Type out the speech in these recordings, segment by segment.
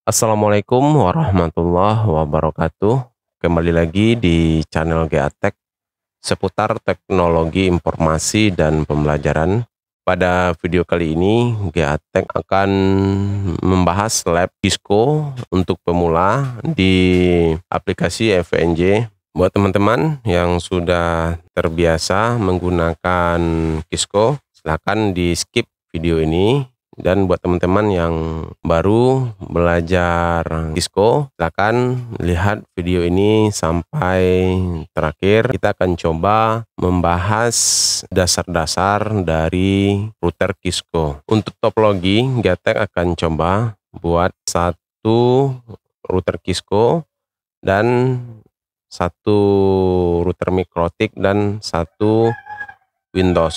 Assalamualaikum warahmatullahi wabarakatuh. Kembali lagi di channel GA Tech seputar teknologi informasi dan pembelajaran. Pada video kali ini GA Tech akan membahas lab Cisco untuk pemula di aplikasi FNJ. Buat teman-teman yang sudah terbiasa menggunakan Cisco, silakan di skip video ini. Dan buat teman-teman yang baru belajar Cisco, silakan lihat video ini sampai terakhir. Kita akan coba membahas dasar-dasar dari router Cisco. Untuk topologi, GA Tech akan coba buat satu router Cisco dan satu router Mikrotik dan satu Windows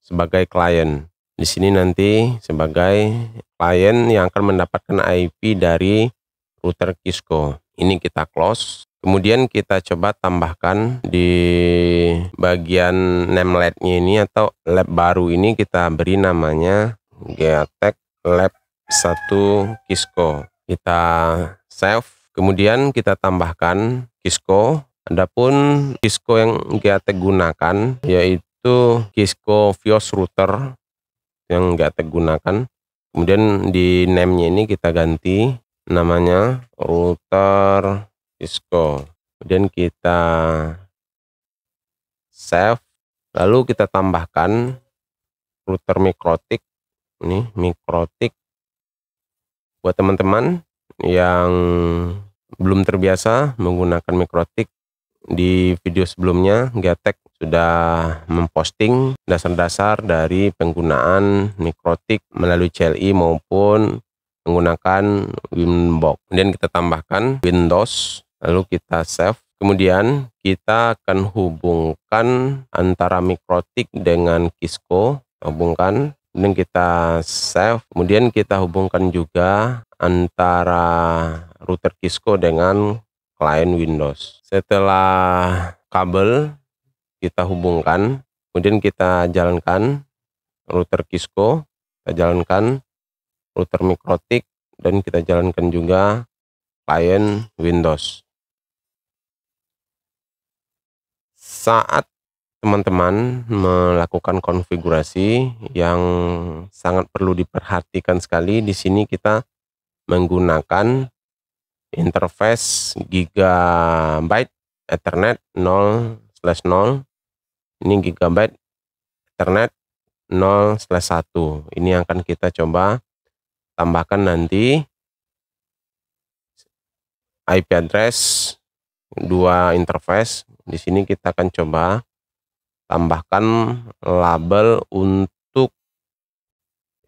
sebagai klien. Di sini nanti sebagai klien yang akan mendapatkan IP dari router Cisco. Ini kita close. Kemudian kita coba tambahkan di bagian namelet-nya ini atau lab baru ini kita beri namanya GA Tech Lab 1 Cisco. Kita save. Kemudian kita tambahkan Cisco. Adapun Cisco yang GA Tech gunakan yaitu Cisco Fios Router yang GA Tech gunakan. Kemudian di name-nya ini kita ganti namanya router Cisco. Kemudian kita save. Lalu kita tambahkan router Mikrotik. Ini Mikrotik. Buat teman-teman yang belum terbiasa menggunakan Mikrotik, di video sebelumnya GA Tech sudah memposting dasar-dasar dari penggunaan Mikrotik melalui CLI maupun menggunakan Winbox. Kemudian kita tambahkan Windows, lalu kita save. Kemudian kita akan hubungkan antara Mikrotik dengan Cisco, hubungkan. Kemudian kita save. Kemudian kita hubungkan juga antara router Cisco dengan klien Windows. Setelah kabel kita hubungkan, kemudian kita jalankan router Cisco, kita jalankan router Mikrotik, dan kita jalankan juga klien Windows. Saat teman-teman melakukan konfigurasi yang sangat perlu diperhatikan sekali, di sini kita menggunakan interface Gigabyte Ethernet 0/0. Ini Gigabyte Ethernet 0/1. Ini yang akan kita coba tambahkan nanti IP address dua interface. Di sini kita akan coba tambahkan label untuk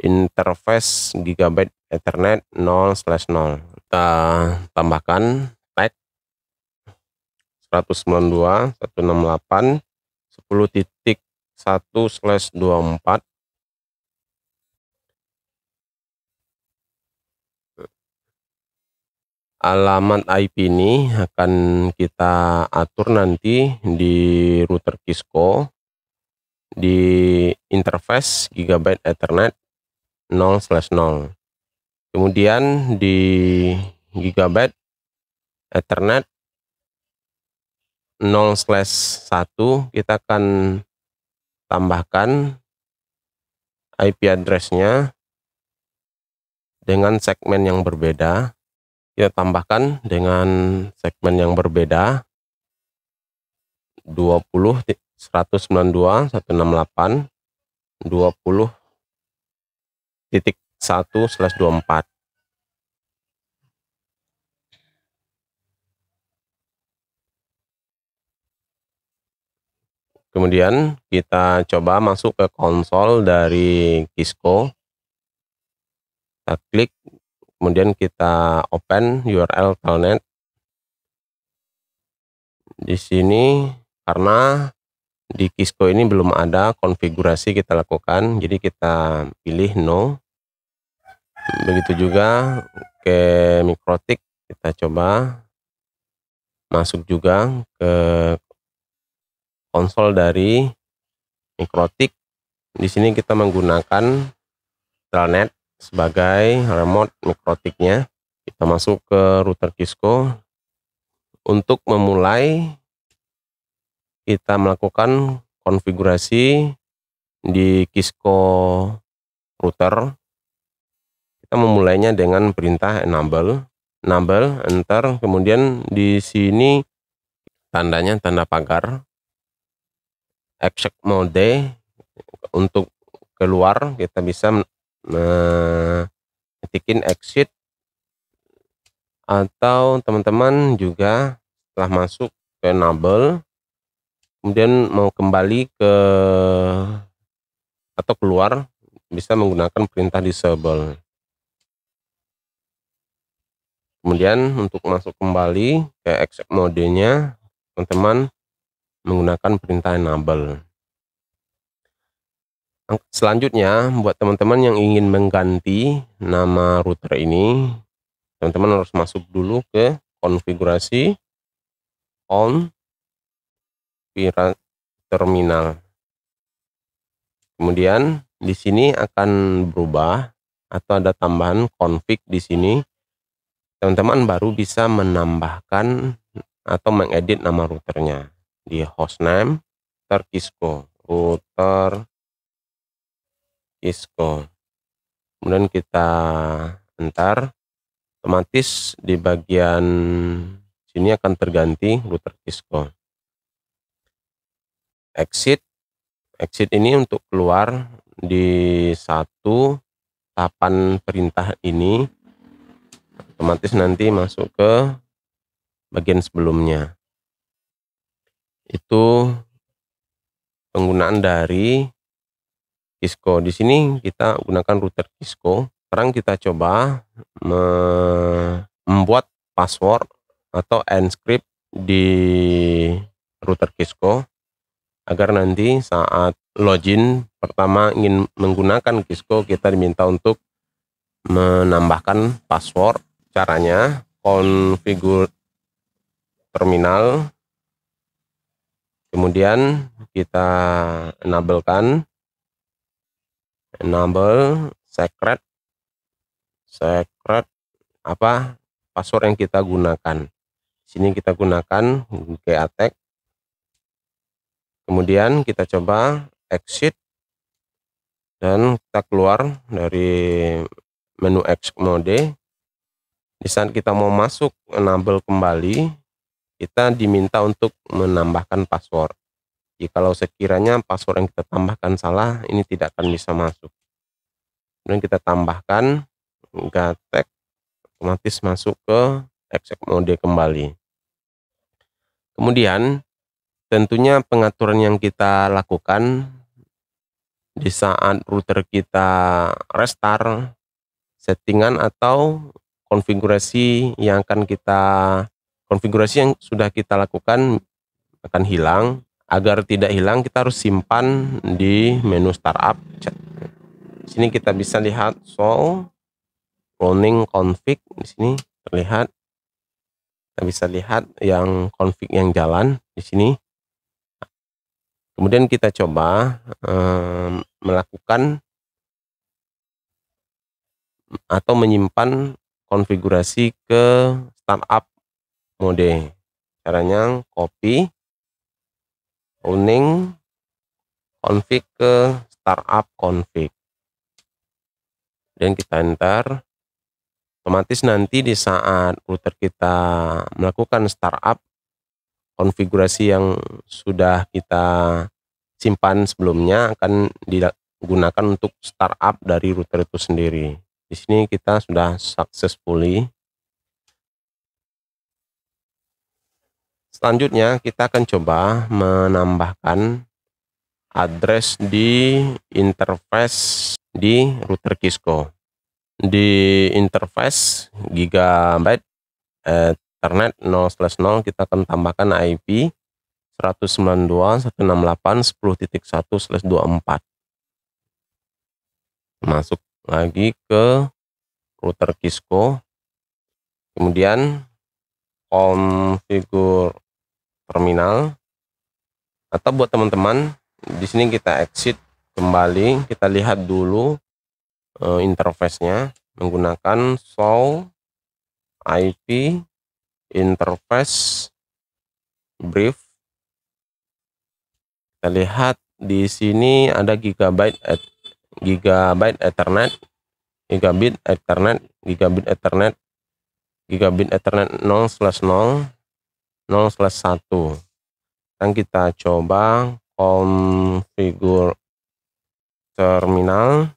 interface Gigabyte Ethernet 0/0. Kita tambahkan tag 192.168.10.1/24. Alamat IP ini akan kita atur nanti di router Cisco di interface Gigabyte Ethernet 0/0. Kemudian di Gigabyte Ethernet 0/1 kita akan tambahkan IP address-nya dengan segmen yang berbeda. Kita tambahkan dengan segmen yang berbeda 20.192.20.1/24. Kemudian kita coba masuk ke konsol dari Cisco. Kita klik, kemudian kita open URL telnet. Di sini karena di Cisco ini belum ada konfigurasi kita lakukan, jadi kita pilih no. Begitu juga ke Mikrotik, kita coba masuk juga ke konsol dari Mikrotik. Di sini kita menggunakan telnet sebagai remote Mikrotiknya. Kita masuk ke router Cisco. Untuk memulai, kita melakukan konfigurasi di Cisco router. Kita memulainya dengan perintah enable, enter, kemudian di sini tandanya tanda pagar, exit mode. Untuk keluar kita bisa ketikin exit, atau teman-teman juga setelah masuk ke enable kemudian mau kembali ke atau keluar bisa menggunakan perintah disable. Kemudian untuk masuk kembali ke exit modenya, teman-teman menggunakan perintah enable. Selanjutnya, buat teman-teman yang ingin mengganti nama router ini, teman-teman harus masuk dulu ke konfigurasi on terminal. Kemudian di sini akan berubah atau ada tambahan config di sini. Teman-teman baru bisa menambahkan atau mengedit nama routernya di hostname router Cisco. Kemudian kita enter, otomatis di bagian sini akan terganti router Cisco. Exit ini untuk keluar di satu tahapan perintah ini, otomatis nanti masuk ke bagian sebelumnya. Itu penggunaan dari Cisco. Di sini kita gunakan router Cisco. Sekarang kita coba membuat password atau encrypt di router Cisco agar nanti saat login pertama ingin menggunakan Cisco kita diminta untuk menambahkan password. Caranya configure terminal, kemudian kita enable secret password yang kita gunakan. Di sini kita gunakan GATEC. Kemudian kita coba exit dan kita keluar dari menu exit mode. Di saat kita mau masuk enable kembali, kita diminta untuk menambahkan password. Jikalau sekiranya password yang kita tambahkan salah, ini tidak akan bisa masuk. Kemudian kita tambahkan GATEC, otomatis masuk ke exit mode kembali. Kemudian tentunya pengaturan yang kita lakukan di saat router kita restart, settingan atau konfigurasi yang sudah kita lakukan akan hilang. Agar tidak hilang, kita harus simpan di menu startup. Di sini kita bisa lihat show running config. Di sini terlihat, kita bisa lihat yang config yang jalan di sini. Kemudian kita coba melakukan atau menyimpan konfigurasi ke startup mode. Caranya copy running config ke startup config dan kita enter. Otomatis nanti di saat router kita melakukan startup, konfigurasi yang sudah kita simpan sebelumnya akan digunakan untuk startup dari router itu sendiri. Di sini kita sudah successfully. Selanjutnya kita akan coba menambahkan address di interface di router Cisco. Di interface gigabyte Ethernet 0/0 kita akan tambahkan IP 192.168.10.1/24. Masuk lagi ke router Cisco, kemudian configure terminal, atau buat teman-teman di sini kita exit kembali, kita lihat dulu interface-nya menggunakan show IP interface brief. Kita lihat di sini ada gigabit Ethernet, gigabit Ethernet 0/0, 0/1. Dan kita coba konfigur terminal.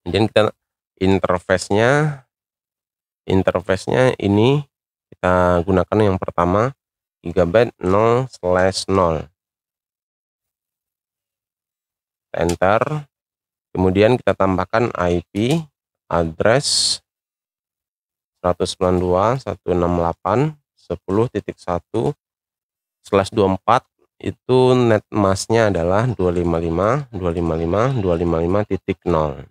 Kemudian kita interface-nya ini kita gunakan yang pertama, gigabit 0/0. Enter. Kemudian kita tambahkan IP address 192.168.10.1/24. Itu net masknya adalah 255.255.255.0.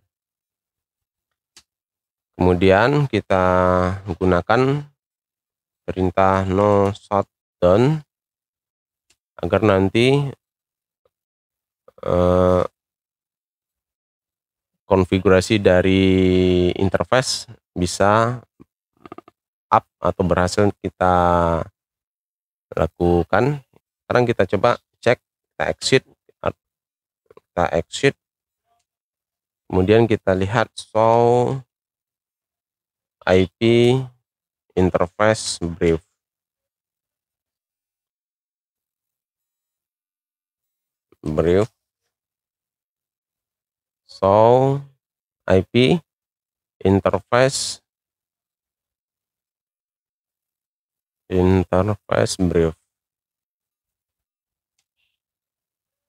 Kemudian kita gunakan perintah no shutdown agar nanti konfigurasi dari interface bisa up atau berhasil kita lakukan. Sekarang kita coba cek, kita exit, kemudian kita lihat show IP interface brief. So IP interface brief.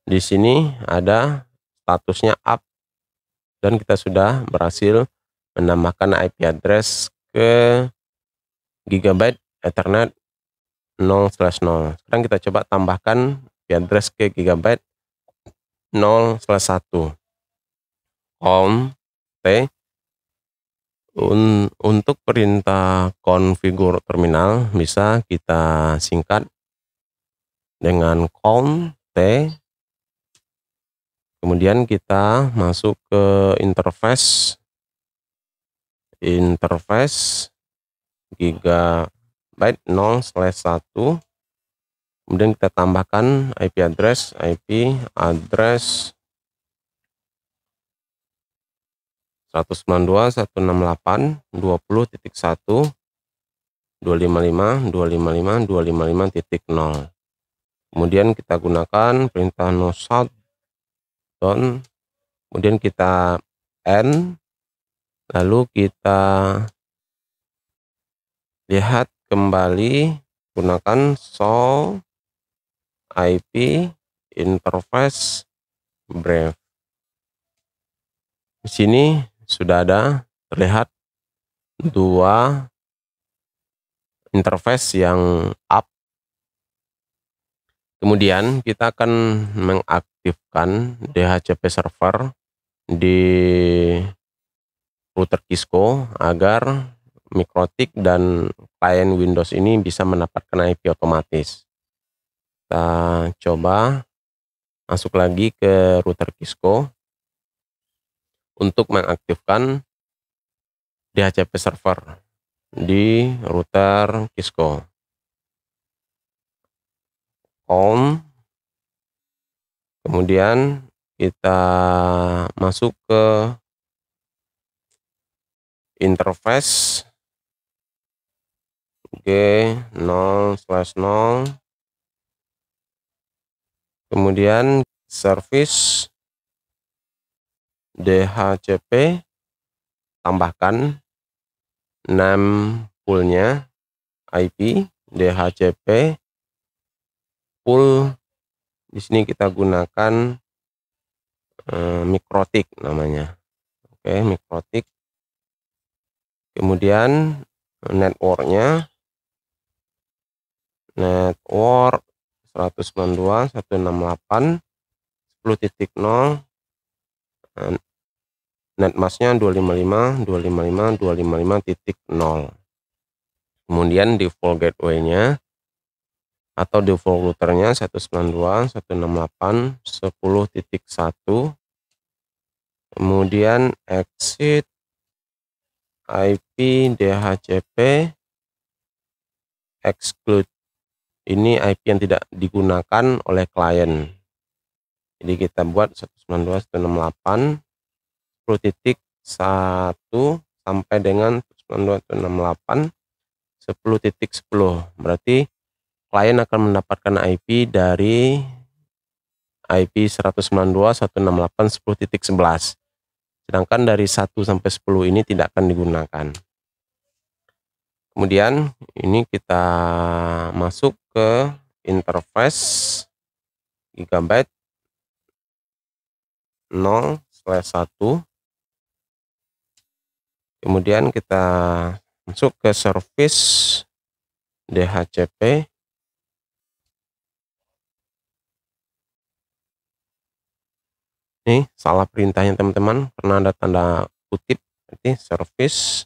Di sini ada statusnya up dan kita sudah berhasil menambahkan IP address ke gigabit Ethernet 0/0. Sekarang kita coba tambahkan IP address ke gigabit 0/1. Untuk perintah konfigur terminal bisa kita singkat dengan t. Kemudian kita masuk ke interface gigabit 0/1. Kemudian kita tambahkan IP address 192.168.20.1/255.255.255.0. Kemudian kita gunakan perintah no shutdown, kemudian kita end, lalu kita lihat kembali gunakan show IP interface brief. Di sini sudah ada terlihat dua interface yang up. Kemudian kita akan mengaktifkan DHCP server di router Cisco agar Mikrotik dan klien Windows ini bisa mendapatkan IP otomatis. Kita coba masuk lagi ke router Cisco untuk mengaktifkan DHCP server di router Cisco. Kemudian kita masuk ke interface G0/0, kemudian service DHCP, tambahkan name poolnya IP DHCP pool. Di sini kita gunakan Mikrotik namanya. Oke, Mikrotik. Kemudian network 192.168.10.0, net masknya 255.255.255.0. Kemudian default gateway-nya atau default routernya 192.168.10.1. Kemudian exit, IP DHCP exclude. Ini IP yang tidak digunakan oleh klien. Jadi kita buat 192.168 10.1 sampai dengan 192.168 10.10. Berarti klien akan mendapatkan IP dari IP 192.168 10.11. Sedangkan dari 1 sampai 10 ini tidak akan digunakan. Kemudian ini kita masuk ke interface gigabyte 0/1. Kemudian kita masuk ke service DHCP. Ini salah perintahnya teman-teman karena ada tanda kutip. Nanti service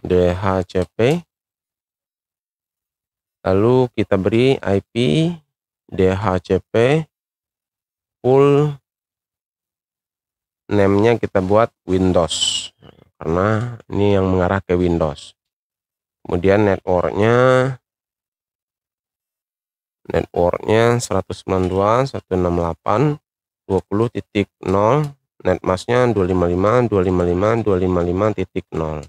DHCP, lalu kita beri IP DHCP, full name-nya kita buat Windows karena ini yang mengarah ke Windows. Kemudian networknya 192.168 20.0, netmasknya 255.255.255.0.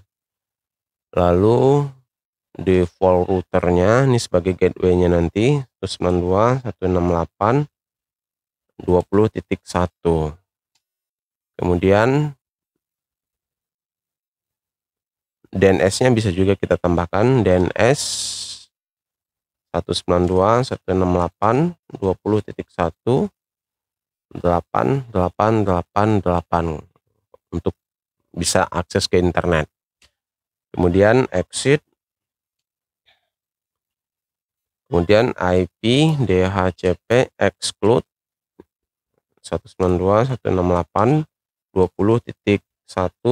Lalu default routernya ini sebagai gateway-nya nanti 192.168 20.1. Kemudian DNS-nya bisa juga kita tambahkan DNS 192.168 20.1 8888 untuk bisa akses ke internet. Kemudian exit, kemudian IP DHCP exclude 192.168 20.1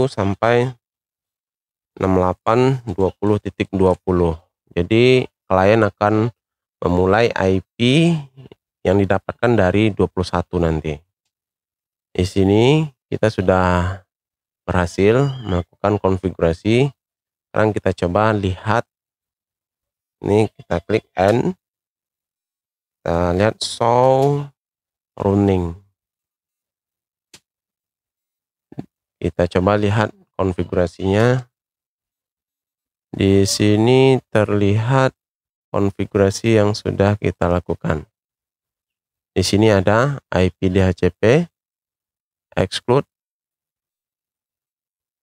sampai 68 20.20. Jadi klien akan memulai IP yang didapatkan dari 21 nanti. Di sini kita sudah berhasil melakukan konfigurasi. Sekarang kita coba lihat. Ini kita klik N. Kita lihat show running. Kita coba lihat konfigurasinya. Di sini terlihat konfigurasi yang sudah kita lakukan. Di sini ada IP DHCP exclude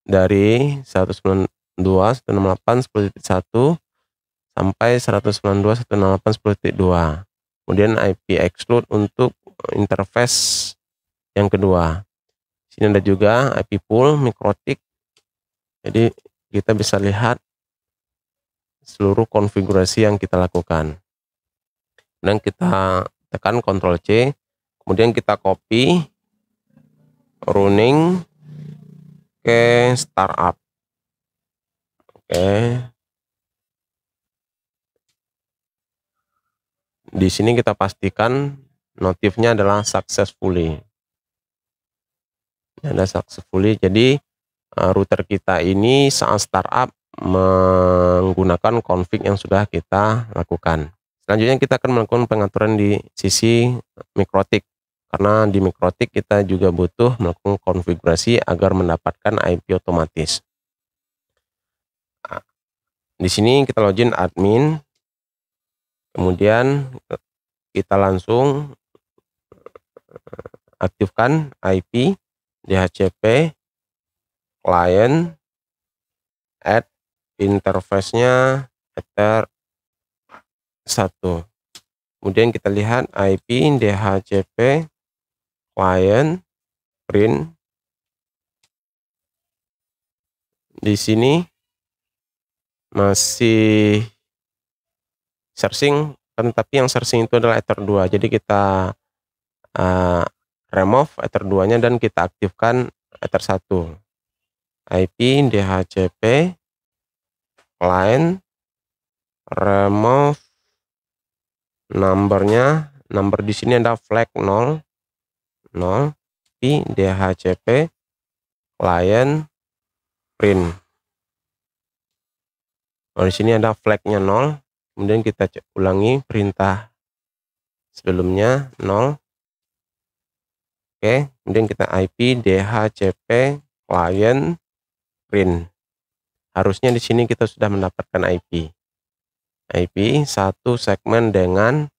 dari 192.168.10.1 sampai 192.168.10.2. Kemudian IP exclude untuk interface yang kedua. Di sini ada juga IP pool mikrotik. Jadi kita bisa lihat seluruh konfigurasi yang kita lakukan. Dan kita tekan Ctrl C, kemudian kita copy running ke startup. Oke. Di sini kita pastikan notifnya adalah successfully. Ada successfully. Jadi router kita ini saat startup menggunakan config yang sudah kita lakukan. Selanjutnya kita akan melakukan pengaturan di sisi mikrotik. Karena di mikrotik kita juga butuh melakukan konfigurasi agar mendapatkan IP otomatis. Di sini kita login admin. Kemudian kita langsung aktifkan IP DHCP client, add interface-nya ether 1. Kemudian kita lihat IP DHCP client print. Di sini masih searching, tapi yang searching itu adalah ether 2. Jadi kita remove ether 2-nya dan kita aktifkan ether 1. IP DHCP client, remove numbernya, number di sini ada flag 0 IP DHCP client print. Di sini ada flagnya 0, kemudian kita ulangi perintah sebelumnya 0. Oke, kemudian kita IP DHCP client print. Harusnya di sini kita sudah mendapatkan IP satu segmen dengan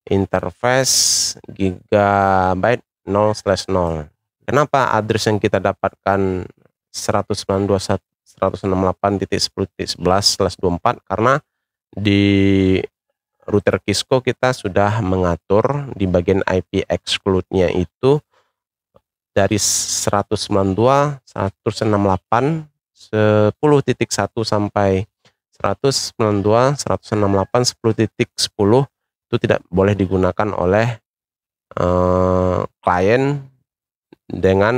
interface gigabyte 0/0. Kenapa address yang kita dapatkan 192.168.10.11/24? Karena di router Kisco kita sudah mengatur di bagian IP exclude-nya itu dari 192.168.10.1 sampai 192.168.10.10 itu tidak boleh digunakan oleh klien dengan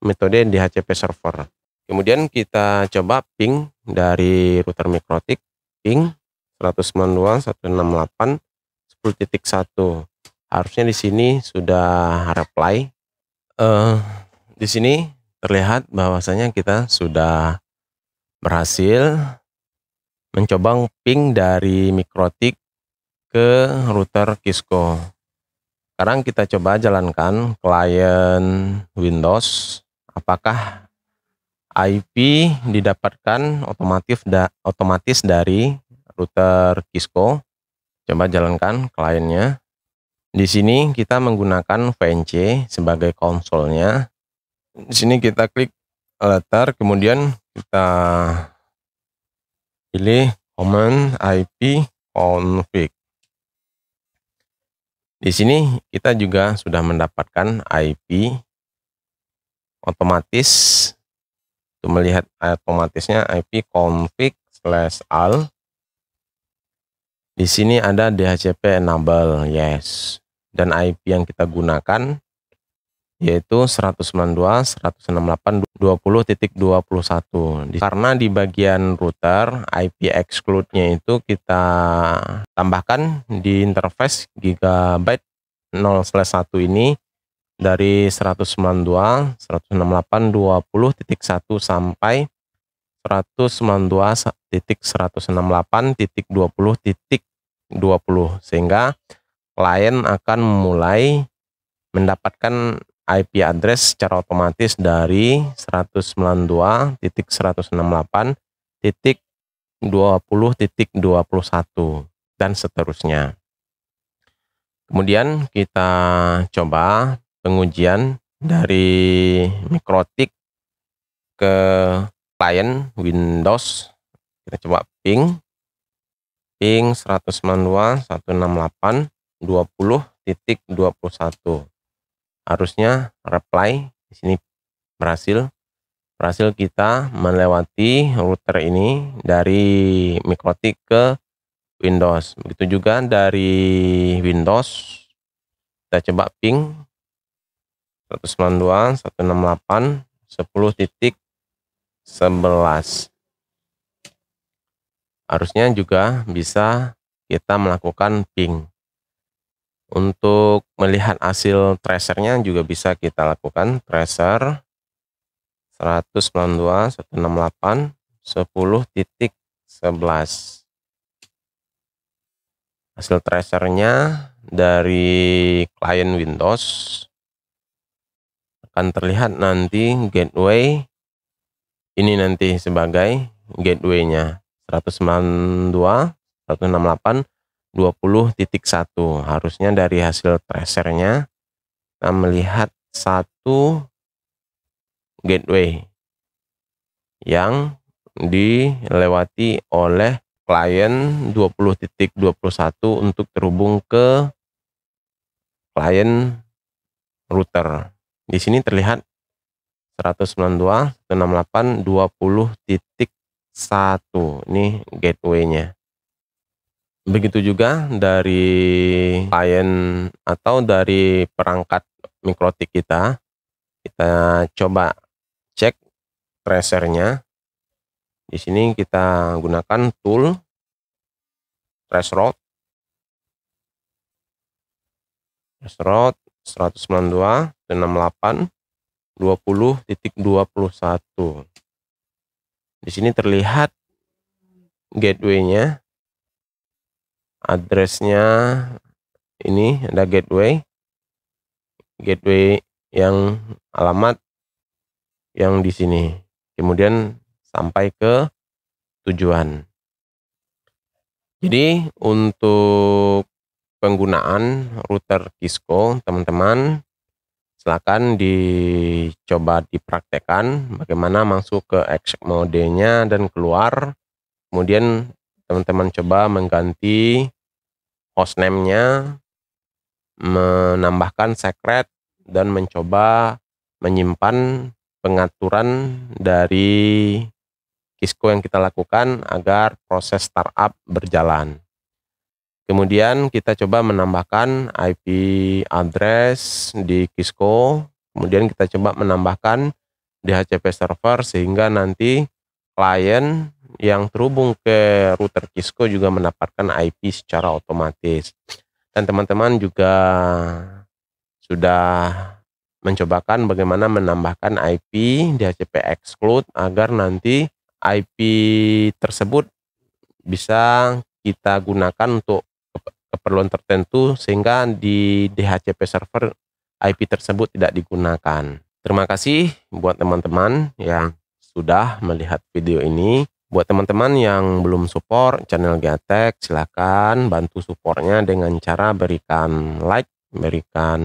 metode DHCP server. Kemudian kita coba ping dari router MikroTik, ping 192.168.10.1. Harusnya di sini sudah reply. Di sini terlihat bahwasanya kita sudah berhasil mencoba ping dari MikroTik ke router Kisco. Sekarang kita coba jalankan klien Windows, apakah IP didapatkan otomatis dari router Kisco. Coba jalankan kliennya. Di sini kita menggunakan VNC sebagai konsolnya. Di sini kita klik letter, kemudian kita pilih command IP config. Di sini kita juga sudah mendapatkan IP otomatis. Untuk melihat otomatisnya IP config/all. Di sini ada DHCP enable, yes. Dan IP yang kita gunakan yaitu 192.168.20.21. Karena di bagian router IP exclude-nya itu kita tambahkan di interface gigabyte 0/1 ini dari 192.168.20.1 sampai 192.168.20.20, sehingga klien akan mulai mendapatkan IP address secara otomatis dari 192.168.20.21 dan seterusnya. Kemudian kita coba pengujian dari MikroTik ke klien Windows. Kita coba ping 192.168.20.21. Harusnya reply di sini berhasil kita melewati router ini dari MikroTik ke Windows. Begitu juga dari Windows, kita coba ping 192.168.10.11. Harusnya juga bisa kita melakukan ping. Untuk melihat hasil tracernya juga bisa kita lakukan tracer 192.168.10.11. Hasil tracernya dari klien Windows akan terlihat nanti gateway ini nanti sebagai gateway-nya 192.168.20.1. Harusnya dari hasil tracernya kita melihat satu gateway yang dilewati oleh klien 20.21 untuk terhubung ke klien router. Di sini terlihat 192.168.20.1. Ini gateway-nya. Begitu juga dari klien atau dari perangkat MikroTik kita coba cek tracernya. Di sini kita gunakan tool traceroute 192.168.20.21. Di sini terlihat gateway-nya, address-nya ini ada gateway yang alamat yang di sini. Kemudian sampai ke tujuan. Jadi untuk penggunaan router Kisco, teman-teman, silakan dicoba dipraktekkan bagaimana masuk ke exec mode-nya dan keluar. Kemudian teman-teman coba mengganti hostname-nya, menambahkan secret, dan mencoba menyimpan pengaturan dari Kisco yang kita lakukan agar proses startup berjalan. Kemudian kita coba menambahkan IP address di Kisco, kemudian kita coba menambahkan DHCP server sehingga nanti klien yang terhubung ke router Kisco juga mendapatkan IP secara otomatis. Dan teman-teman juga sudah mencobakan bagaimana menambahkan IP DHCP exclude agar nanti IP tersebut bisa kita gunakan untuk keperluan tertentu sehingga di DHCP server IP tersebut tidak digunakan. Terima kasih buat teman-teman yang sudah melihat video ini. Buat teman-teman yang belum support channel GeaTech, silakan bantu supportnya dengan cara berikan like, berikan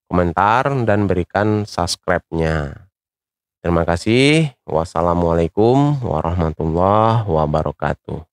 komentar, dan berikan subscribe-nya. Terima kasih. Wassalamualaikum warahmatullahi wabarakatuh.